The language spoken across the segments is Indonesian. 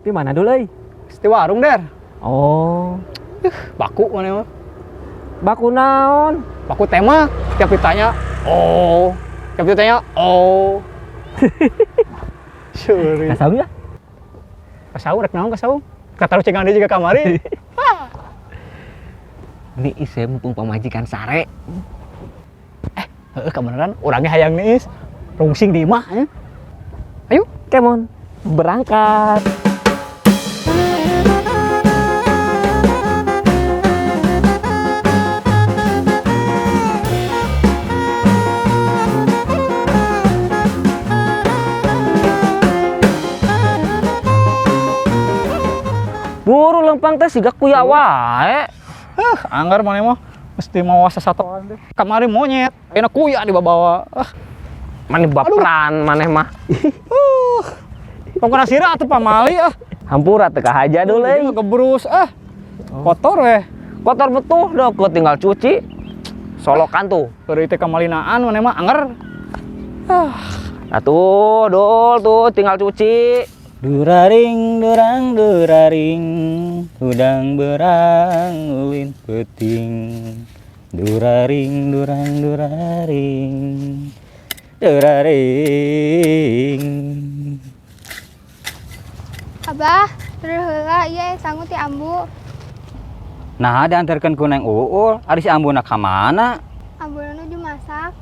Di mana dulu, euy? Di warung, Der. Oh, Baku mana mah? baku naon? Baku tema. Tiap ditanya, oh. Tiap ditanya, oh. Sorry. Kasau ya? Kasau, rek naon kasau? Kataruh cengang dia juga kamari. Ini ise mumpung pamajikan sare. Kebenaran, orangnya hayang nih, rungsing di imah ya. Ayo, Kemon, berangkat. Buru lempang teh siga kuya wae. anggar mana mah mesti mau sasatoan deh. Kamari monyet, enak kuya di bawa. Maneh baperan maneh mah. Pokoknya sirah atuh pamali Hampura teu kahaja deui. Ini mah gebrus kotor weh. Kotor betuh deukeut tinggal cuci. Solokan tuh. Keur teh kamalinaan mana mah anggar. Atuh, dul tuh tinggal cuci. Duraring, durang, duraring, udang berang, ulin peting. Duraring, durang, duraring, duraring. Abah, terus heula ieu sangu ti ambu. Nah, diantarkan ku Neng Uul, ari si ambuna ka mana? Ambuna nuju masak.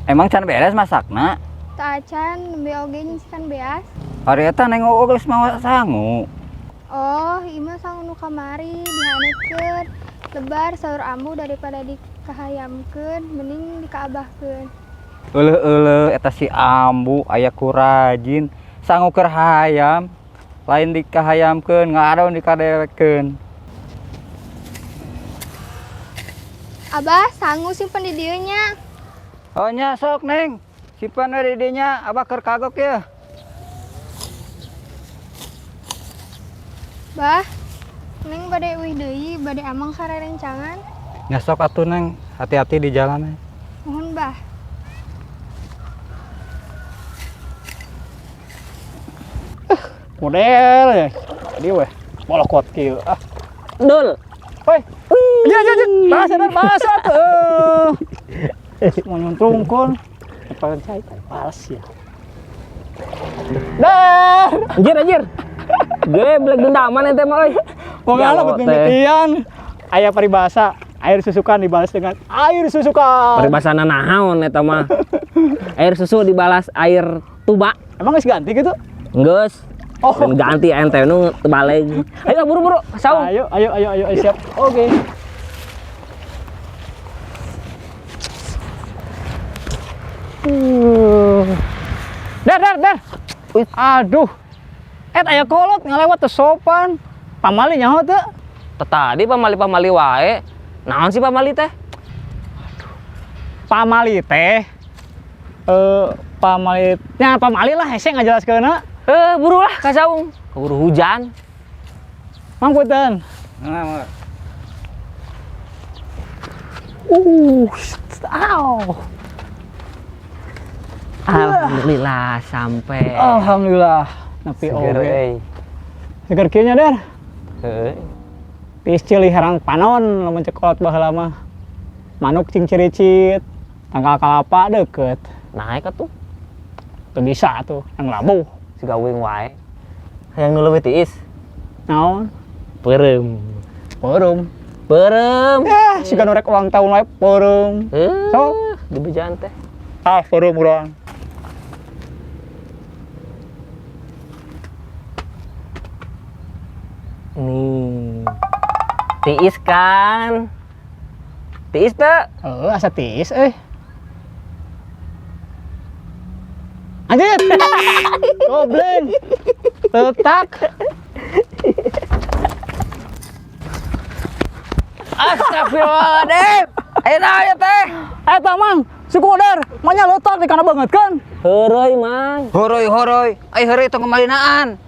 Emang can beres masakna? Teu acan nembe oge nyisikan beas. Ari eta Neng Uul geus mawa sangu. Oh, ieu mah sangu nu kamari dihanetkeun. Lebar saur ambu daripada dikahayamkeun, mending dikaabahkeun. Euleuh eta si ambu aya ku rajin. Sangu keur hayam, lain dikahayamkeun, ngaron dikadewekeun. Abah, sangu simpen di dieu nya. Oh nya sok Neng, simpan we di dinya, abah keur kagok ya. Bah, Neng bade euih deui, bade amang karerencangan. Nya sok atuh Neng, hati-hati di jalan. Mohon bah. Model ya. Jadi weh, bolokot kieu Dul. Woi. Iya. Bahasa dan bahasa tuh. Mau nyuntrungkun. Apa cai balas ya. Dah. Anjir. Geblek dendaman ente mah euy. Wong ala betul mitian. Aya paribasa, air susukan dibalas dengan air susukan. Paribasana naon eta mah? Air susu dibalas air tuba. Emang geus ganti gitu? Geus. Oh. Dan ganti ente nu terbalik. Ayo buru-buru, saung. Ayo siap. Oke. Dar. Aduh. Aya kolot ngalewat teu sopan. Pamali nyaho teu? Tadi pamali wae. Naon sih pamali teh? Pamali teh. Pamali lah hese ngajelaskeunna. Buru lah ka saung. Keburu hujan. Mang punten. Aw. Alhamdulillah sampai. Alhamdulillah. Nepi oge. Seger kieu nya, Der. Heuh. Tis cili herang panon lamun cek kolot baheula mah. Manuk cing ciricit. Tangkal kalapa deukeut. Naik atuh. Teu bisa tuh, yang labuh. Siga wing wae. Hayang nu leuwih tiis. Naon? Peureum. Peureum. Sika nu rek ulang tahun wae peureum. Sok. Di bejaan teh. Peureum urang. Nih. Tiis kan? Tiis teu? Asa tiis Anjir. Gobleng. Letak. Astagfirullahaladzim. Ayo teh. Eta mang, si Kuder, manya letak di kana banget kan? Heureui mang. Horoy. Ai heureuy tong kemalinaan.